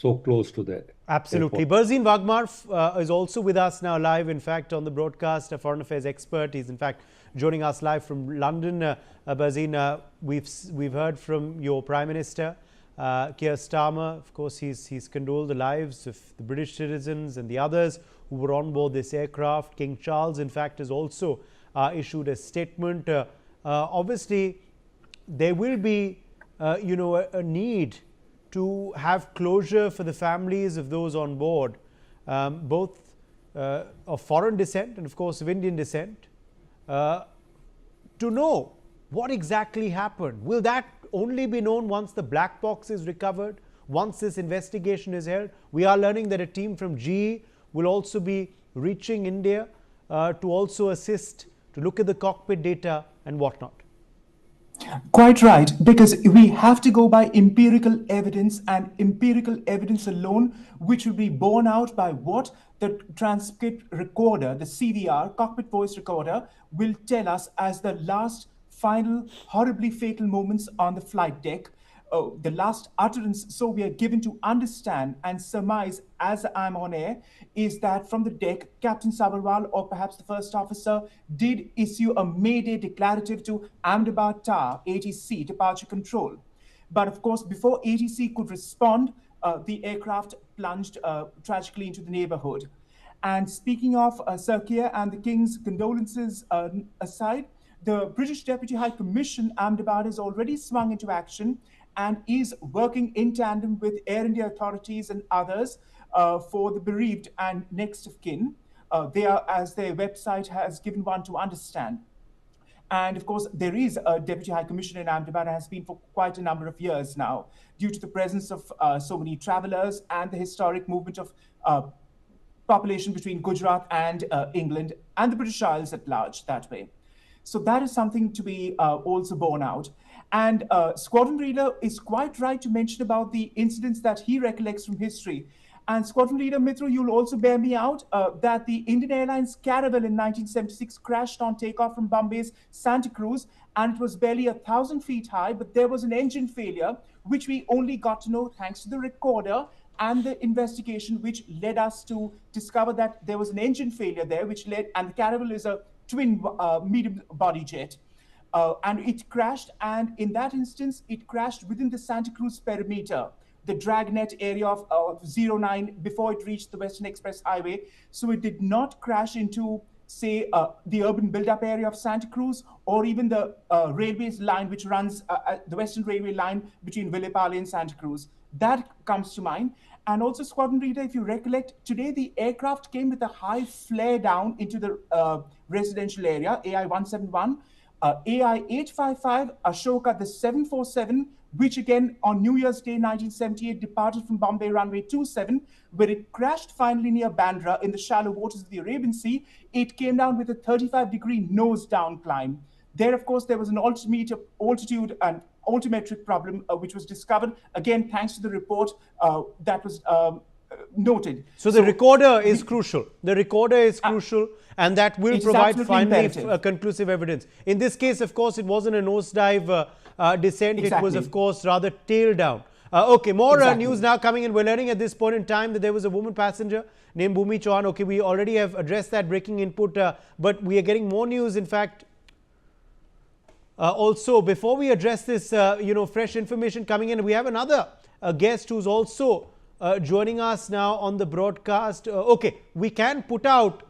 so close to the Absolutely. airport. Berzin Wagmar is also with us now live, in fact, on the broadcast, a foreign affairs expert. He's in fact joining us live from London. Berzin, we've heard from your Prime Minister, Keir Starmer. Of course, he's condoled the lives of the British citizens and the others who were on board this aircraft. King Charles, in fact, has also issued a statement. Obviously, there will be, a need to have closure for the families of those on board, both of foreign descent and, of course, of Indian descent, to know what exactly happened. Will that only be known once the black box is recovered, once this investigation is held? We are learning that a team from GE will also be reaching India to also assist, to look at the cockpit data and whatnot. Quite right, because we have to go by empirical evidence, and empirical evidence alone, which will be borne out by what the transcript recorder, the CVR, cockpit voice recorder, will tell us as the last final horribly fatal moments on the flight deck, the last utterance. So we are given to understand and surmise as I'm on air is that from the deck, Captain Sabharwal, or perhaps the first officer, did issue a Mayday declarative to Ahmedabad Tower, ATC, departure control. But of course, before ATC could respond, the aircraft plunged tragically into the neighborhood. And speaking of Sir Keir and the King's condolences aside, the British Deputy High Commission, Ahmedabad, has already swung into action and is working in tandem with Air India authorities and others for the bereaved and next of kin. They are, as their website has given one to understand. And of course, there is a Deputy High Commissioner in Ahmedabad, has been for quite a number of years now, due to the presence of so many travelers and the historic movement of population between Gujarat and England and the British Isles at large that way. So that is something to be also borne out. And Squadron Leader is quite right to mention about the incidents that he recollects from history. And Squadron Leader Mithru, you'll also bear me out that the Indian Airlines Caravel in 1976 crashed on takeoff from Bombay's Santa Cruz, and it was barely 1,000 feet high, but there was an engine failure, which we only got to know thanks to the recorder and the investigation, which led us to discover that there was an engine failure there, which led, and the Caravel is a twin medium body jet. And it crashed, and in that instance, it crashed within the Santa Cruz perimeter, the dragnet area of 09 before it reached the Western Express Highway. So it did not crash into, say, the urban build-up area of Santa Cruz, or even the railways line which runs the Western Railway line between Villepalli and Santa Cruz. That comes to mind. And also, Squadron Leader, if you recollect, today the aircraft came with a high flare down into the residential area, AI-171. AI-855, Ashoka, the 747, which again on New Year's Day 1978 departed from Bombay runway 27, where it crashed finally near Bandra in the shallow waters of the Arabian Sea. It came down with a 35-degree nose-down climb. There, of course, there was an altitude and altimetric problem, which was discovered, again, thanks to the report that was noted. So the recorder is crucial. The recorder is crucial, and that will provide finally conclusive evidence. In this case, of course, it wasn't a nosedive descent. Exactly. It was, of course, rather tail down. Okay, more news now coming in. We're learning at this point in time that there was a woman passenger named Bhumi Chauhan. Okay, we already have addressed that breaking input, but we are getting more news, in fact. Also, before we address this, fresh information coming in, we have another guest who's also joining us now on the broadcast. Okay, we can put out